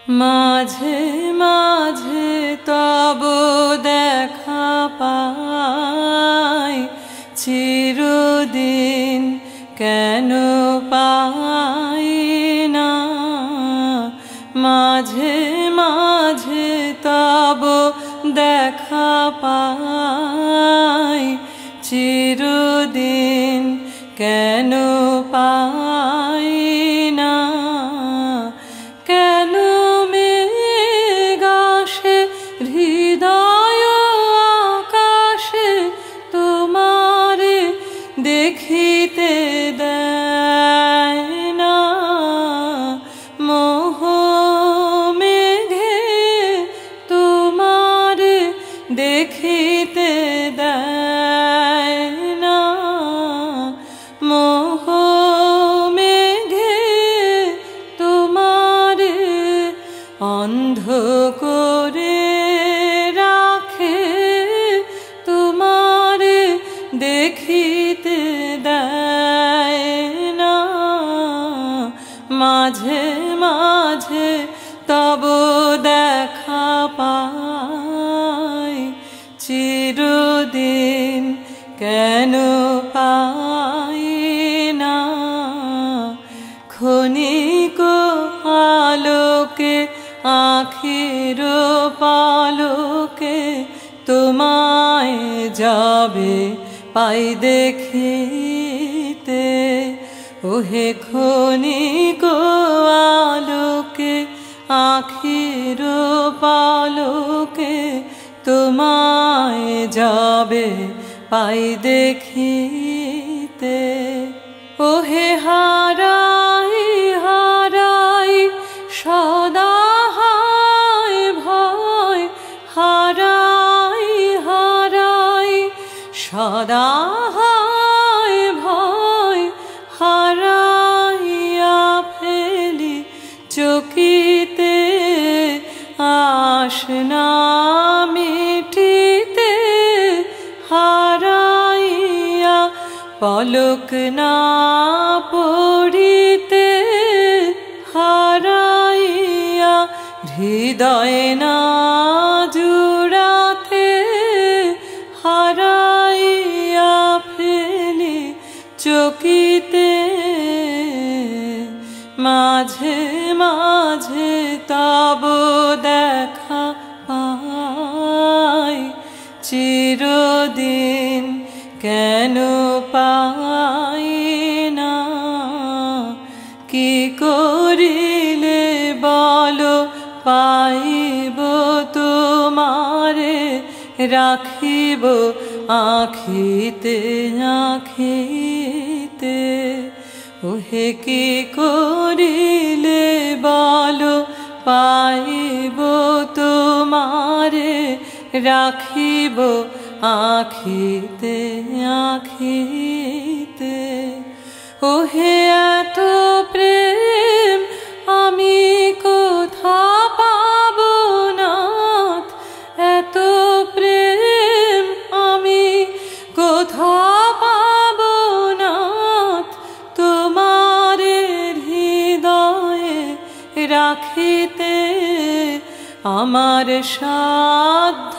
মাঝে মাঝে তব দেখা পাই, চিরদিন কেন পাই না। মাঝে মাঝে তব দেখা পাই, চিরদিন কেন পাই না। কেন মেঘ আসে হৃদয় আকাশে, তোমারে দেখিতে দেয় না। মোহ মেঘে তোমারে দেখিতে দেয় না। মোহ মেঘে তোমারে অন্ধ করে রাখে, তোমারে দেখিতে দেয় না। মাঝে মাঝে তব দেখা পাই, চিরদিন কেন পাই না। ক্ষণিক আলোকে আখির পালকে, তোমায় যাবে পাই দেখিতে। ওহে ক্ষণিক আলোকে আখির পালকে, তোমায় যাবে পাই দেখিতে। ওহে হারাই হারাই সদা হায় ভয়, হারাই হারাই সদা হায় ভয়। হারাইয়া ফেলি চকিতে আশ না মিটিতে। হারাইয়া পলক না পড়িতে, হারাইয়া হৃদয় না জুড়াতে। হারাইয়া ফেলি চকিতে। মাঝে মাঝে তব দেখা পাই, চিরদিন কেন পাই না। কি করিলে বলো পাইব তোমারে, রাখিব আখিতে আখিতে। ওহে কি করিলে বলো পাইব তোমারে, রাখিব আখিতে আখিতে। ওহে এত প্রেম আমি কোথা পাব নাথ, এত প্রেম আমি কোথা পাব নাথ। তোমারে হৃদয়ে রাখিতে আমার সাধ্য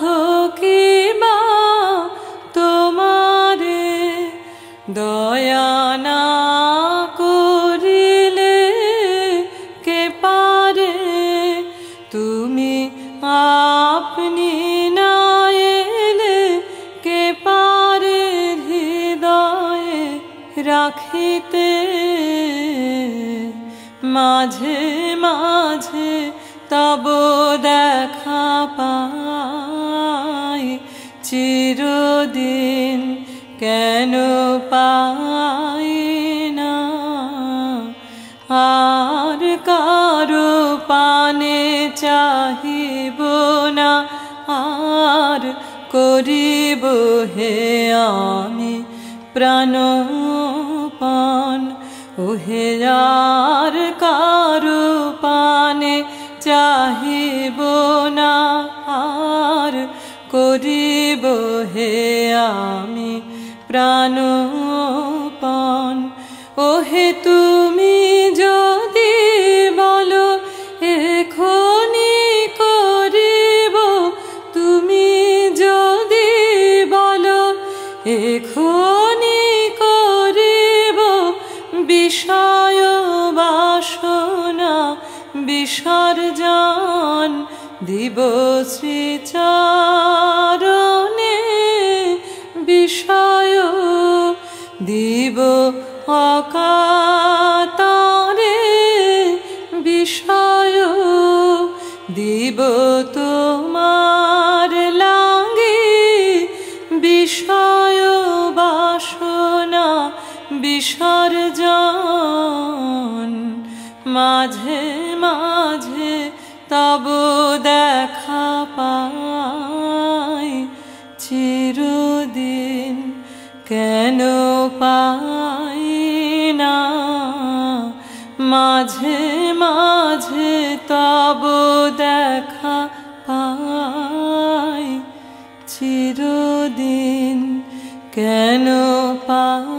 কি বা তোমারে। দয়া না করিলে কে পারে, তুমি আপনি না এলে কে পারে হৃদয়ে রাখিতে। মাঝে মাঝে তব দেখা পাই, চিরদিন কেন পাই না। আর কারো পানে চাহিব না, আর করিব হে আমি প্রাণপণ। ওহে আর কারো পানে চাহিব না, আর করিব হে আমি প্রাণপণ। ওহে তুমি যদি বলো এখন এখনি করিব বিষয় বাসনা বিসর্জন, দিব শ্রীচরণে বিষয়, দিব অকাতরে বিষয়, দিব তোমার লাগি বিষয় বাসনা বিসর্জন। মাঝে মাঝে তব দেখা পাই, চিরদিন কেন পাই না। মাঝে মাঝে তব দেখা পাই, চিরদিন কেন পাই